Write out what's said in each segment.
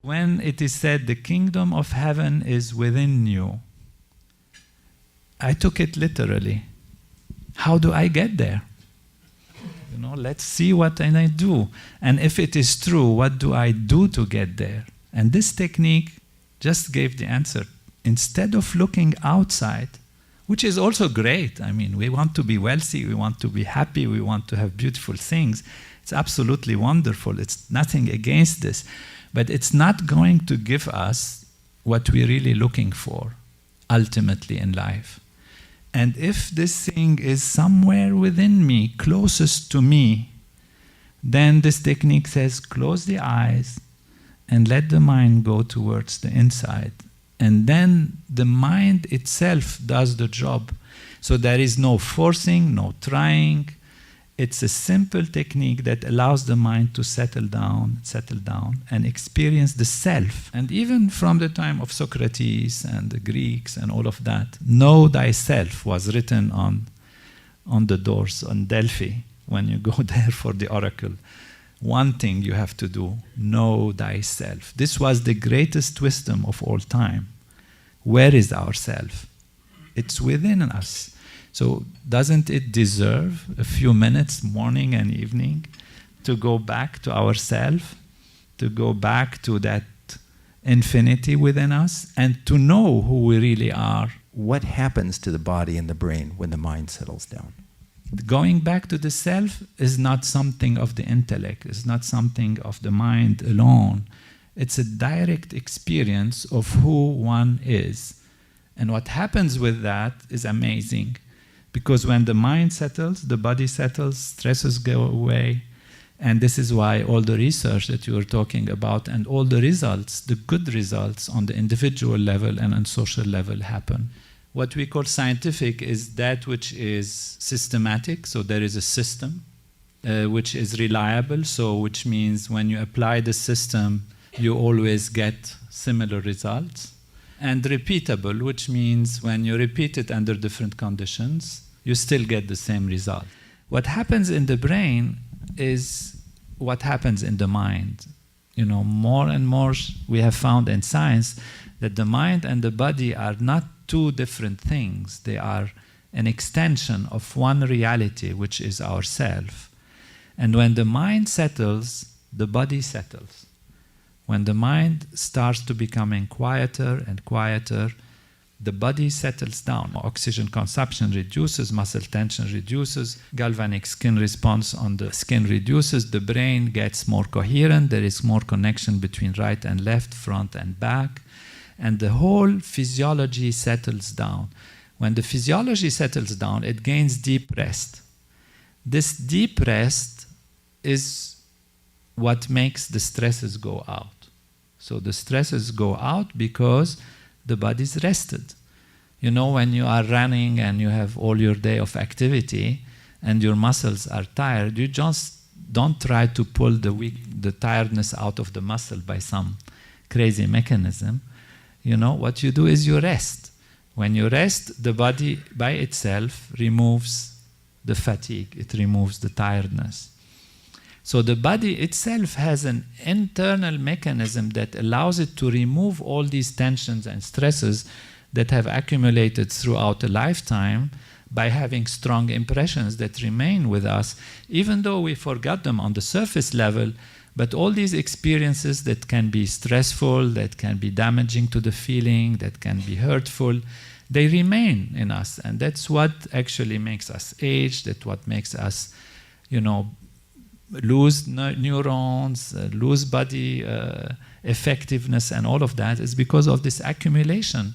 When it is said the kingdom of heaven is within you, I took it literally. How do I get there? Let's see what I do. And if it is true, what do I do to get there? And this technique just gave the answer. Instead of looking outside, which is also great. I mean, we want to be wealthy, we want to be happy, we want to have beautiful things. It's absolutely wonderful. It's nothing against this. But it's not going to give us what we're really looking for, ultimately in life. And if this thing is somewhere within me, closest to me, then this technique says close the eyes and let the mind go towards the inside. And then the mind itself does the job. So there is no forcing, no trying. It's a simple technique that allows the mind to settle down, and experience the self. And even from the time of Socrates and the Greeks and all of that, know thyself was written on the doors on Delphi when you go there for the oracle. One thing you have to do, know thyself. This was the greatest wisdom of all time. Where is our self? It's within us. So doesn't it deserve a few minutes, morning and evening, to go back to ourself, to go back to that infinity within us, and to know who we really are? What happens to the body and the brain when the mind settles down? Going back to the self is not something of the intellect, it's not something of the mind alone. It's a direct experience of who one is. And what happens with that is amazing. Because when the mind settles, the body settles, stresses go away. And this is why all the research that you were talking about and all the results, the good results on the individual level and on social level happen. What we call scientific is that which is systematic, so there is a system, which is reliable, so which means when you apply the system, you always get similar results. And repeatable, which means when you repeat it under different conditions, you still get the same result. What happens in the brain is what happens in the mind. More and more we have found in science that the mind and the body are not two different things. They are an extension of one reality, which is ourself. And when the mind settles, the body settles. When the mind starts to becoming quieter and quieter, the body settles down. Oxygen consumption reduces, muscle tension reduces, galvanic skin response on the skin reduces, the brain gets more coherent, there is more connection between right and left, front and back, and the whole physiology settles down. When the physiology settles down, it gains deep rest. This deep rest is what makes the stresses go out. So the stresses go out because the body's rested. When you are running and you have all your day of activity and your muscles are tired, you just don't try to pull the tiredness out of the muscle by some crazy mechanism. What you do is you rest. When you rest, the body by itself removes the fatigue, it removes the tiredness. So the body itself has an internal mechanism that allows it to remove all these tensions and stresses that have accumulated throughout a lifetime by having strong impressions that remain with us, even though we forgot them on the surface level. But all these experiences that can be stressful, that can be damaging to the feeling, that can be hurtful, they remain in us. And that's what actually makes us age, that's what makes us, lose neurons, lose body effectiveness, and all of that is because of this accumulation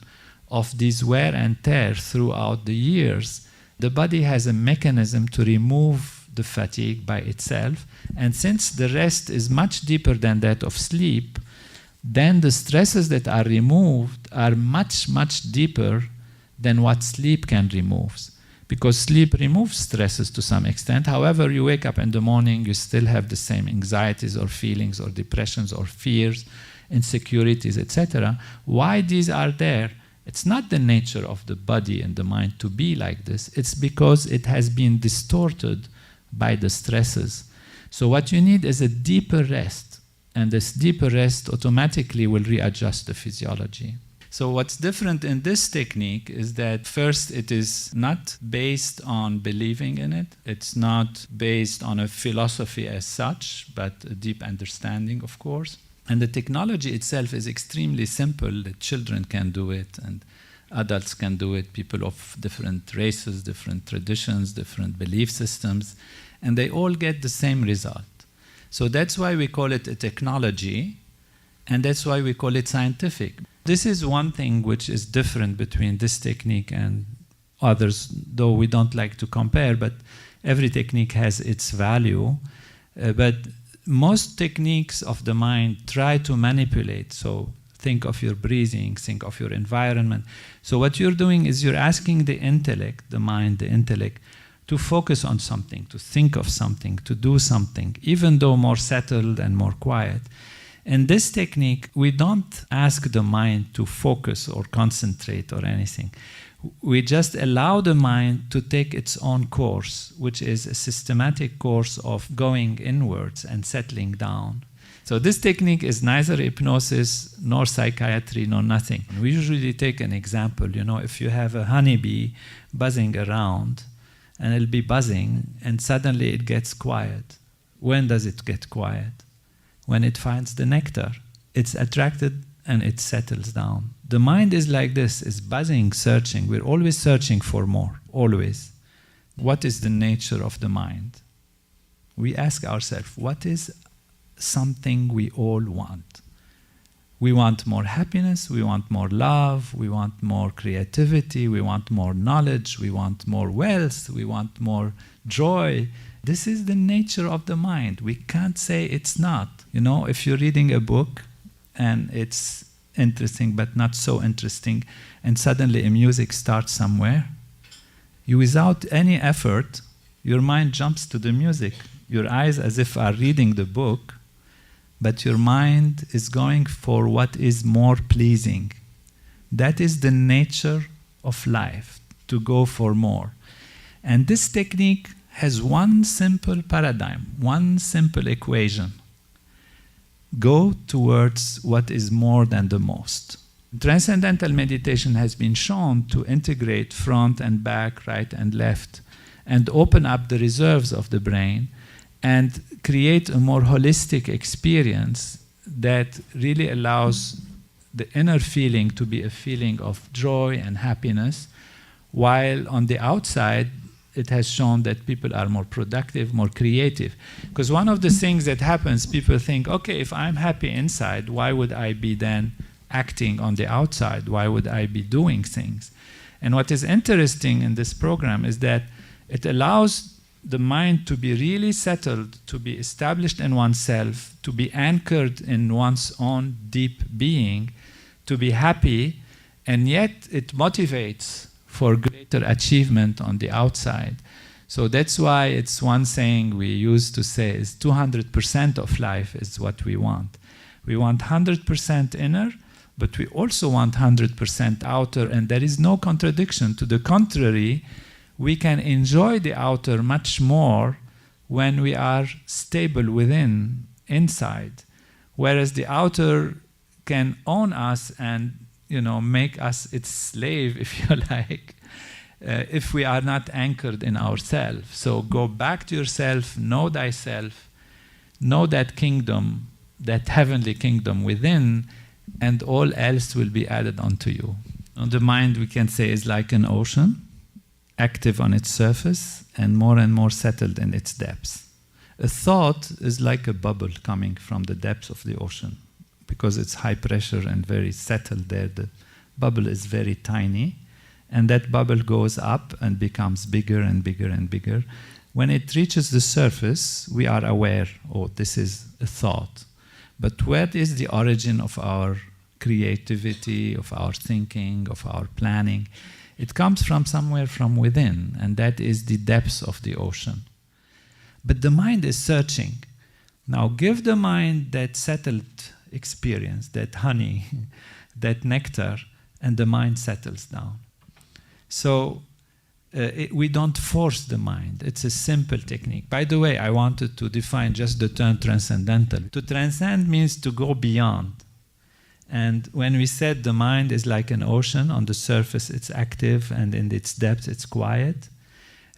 of these wear and tear throughout the years. The body has a mechanism to remove the fatigue by itself, and since the rest is much deeper than that of sleep, then the stresses that are removed are much, much deeper than what sleep can remove. Because sleep removes stresses to some extent. However, you wake up in the morning, you still have the same anxieties or feelings or depressions or fears, insecurities, etc. Why these are there? It's not the nature of the body and the mind to be like this. It's because it has been distorted by the stresses. So what you need is a deeper rest. And this deeper rest automatically will readjust the physiology. So what's different in this technique is that first, it is not based on believing in it. It's not based on a philosophy as such, but a deep understanding, of course. And the technology itself is extremely simple. The children can do it, and adults can do it, people of different races, different traditions, different belief systems, and they all get the same result. So that's why we call it a technology, and that's why we call it scientific. This is one thing which is different between this technique and others, though we don't like to compare, but every technique has its value. But most techniques of the mind try to manipulate. So think of your breathing, think of your environment. So what you're doing is you're asking the intellect, the mind, the intellect, to focus on something, to think of something, to do something, even though more settled and more quiet. In this technique, we don't ask the mind to focus or concentrate or anything. We just allow the mind to take its own course, which is a systematic course of going inwards and settling down. So this technique is neither hypnosis, nor psychiatry, nor nothing. We usually take an example. If you have a honeybee buzzing around, and it'll be buzzing, and suddenly it gets quiet. When does it get quiet? When it finds the nectar. It's attracted and it settles down. The mind is like this, is buzzing, searching. We're always searching for more, always. What is the nature of the mind? We ask ourselves, what is something we all want? We want more happiness, we want more love, we want more creativity, we want more knowledge, we want more wealth, we want more joy. This is the nature of the mind. We can't say it's not. If you're reading a book and it's interesting but not so interesting, and suddenly a music starts somewhere, you, without any effort, your mind jumps to the music. Your eyes as if are reading the book, but your mind is going for what is more pleasing. That is the nature of life, to go for more. And this technique has one simple paradigm, one simple equation. Go towards what is more than the most. Transcendental meditation has been shown to integrate front and back, right and left, and open up the reserves of the brain and create a more holistic experience that really allows the inner feeling to be a feeling of joy and happiness, while on the outside, it has shown that people are more productive, more creative. Because one of the things that happens, people think, okay, if I'm happy inside, why would I be then acting on the outside? Why would I be doing things? And what is interesting in this program is that it allows the mind to be really settled, to be established in oneself, to be anchored in one's own deep being, to be happy, and yet it motivates for greater achievement on the outside. So that's why it's one saying we used to say is 200% of life is what we want. We want 100% inner, but we also want 100% outer, and there is no contradiction. To the contrary, we can enjoy the outer much more when we are stable within, inside, whereas the outer can own us and make us its slave, if you like, if we are not anchored in ourselves. So go back to yourself, know thyself, know that kingdom, that heavenly kingdom within, and all else will be added onto you. And the mind, we can say, is like an ocean, active on its surface and more settled in its depths. A thought is like a bubble coming from the depths of the ocean. Because it's high pressure and very settled there, the bubble is very tiny, and that bubble goes up and becomes bigger and bigger and bigger. When it reaches the surface, we are aware, oh, this is a thought. But what is the origin of our creativity, of our thinking, of our planning? It comes from somewhere from within, and that is the depths of the ocean. But the mind is searching. Now give the mind that settled experience, that honey, that nectar, and the mind settles down. So we don't force the mind. It's a simple technique. By the way, I wanted to define just the term transcendental. To transcend means to go beyond. And when we said the mind is like an ocean, on the surface it's active and in its depth it's quiet.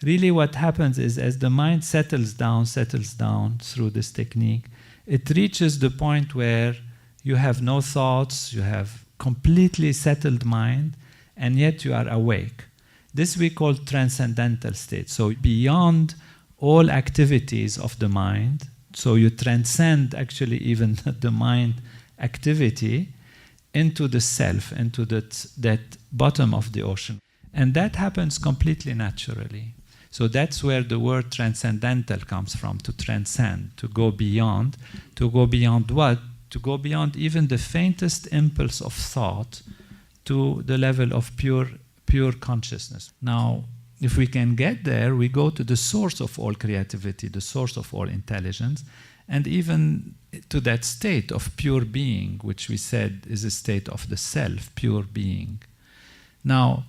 Really what happens is as the mind settles down through this technique, it reaches the point where you have no thoughts, you have completely settled mind, and yet you are awake. This we call transcendental state. So beyond all activities of the mind, so you transcend actually even the mind activity into the self, into that bottom of the ocean. And that happens completely naturally. So that's where the word transcendental comes from, to transcend, to go beyond. To go beyond what? To go beyond even the faintest impulse of thought to the level of pure consciousness. Now, if we can get there, we go to the source of all creativity, the source of all intelligence, and even to that state of pure being, which we said is a state of the self, pure being. Now,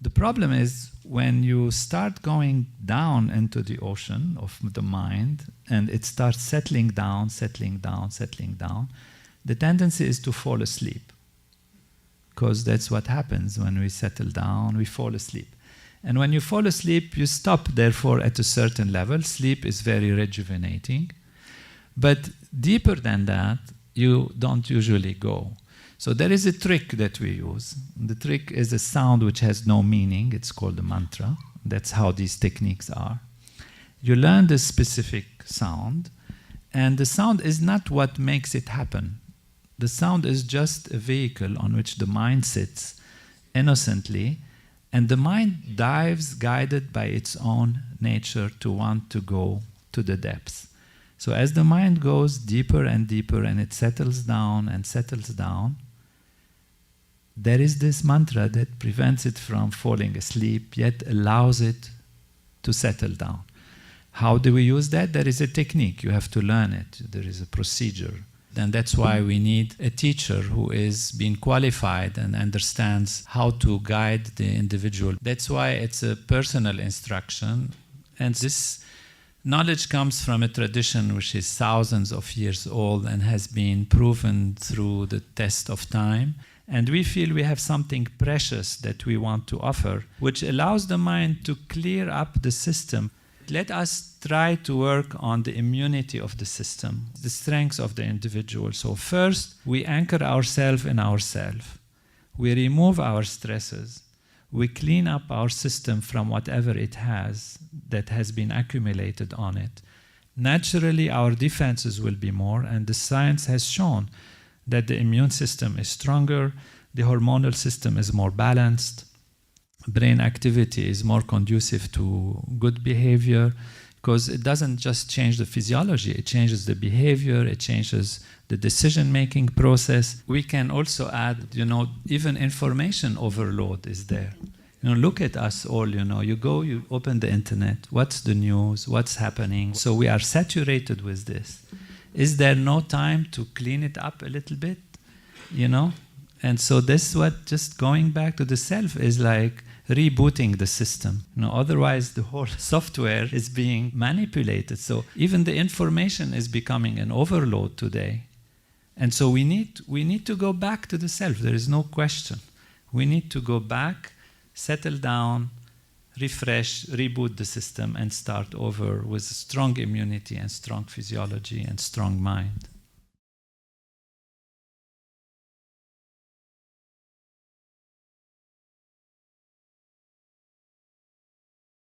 the problem is when you start going down into the ocean of the mind and it starts settling down, the tendency is to fall asleep. Because that's what happens when we settle down, we fall asleep. And when you fall asleep, you stop, therefore, at a certain level. Sleep is very rejuvenating. But deeper than that, you don't usually go. So there is a trick that we use. The trick is a sound which has no meaning. It's called a mantra. That's how these techniques are. You learn this specific sound, and the sound is not what makes it happen. The sound is just a vehicle on which the mind sits innocently, and the mind dives guided by its own nature to want to go to the depths. So as the mind goes deeper and deeper and it settles down, there is this mantra that prevents it from falling asleep, yet allows it to settle down. How do we use that? There is a technique. You have to learn it. There is a procedure. And that's why we need a teacher who is being qualified and understands how to guide the individual. That's why it's a personal instruction. And this knowledge comes from a tradition which is thousands of years old and has been proven through the test of time. And we feel we have something precious that we want to offer, which allows the mind to clear up the system. Let us try to work on the immunity of the system, the strengths of the individual. So first, we anchor ourselves in ourselves. We remove our stresses. We clean up our system from whatever it has that has been accumulated on it. Naturally, our defenses will be more, and the science has shown that the immune system is stronger, the hormonal system is more balanced, brain activity is more conducive to good behavior, because it doesn't just change the physiology, it changes the behavior, it changes the decision-making process. We can also add, even information overload is there. Look at us all, you open the internet, what's the news, what's happening? So we are saturated with this. Is there no time to clean it up a little bit? And so this is what just going back to the self is like rebooting the system. Otherwise the whole software is being manipulated. So even the information is becoming an overload today. And so we need to go back to the self. There is no question. We need to go back, settle down, refresh, reboot the system, and start over with strong immunity and strong physiology and strong mind.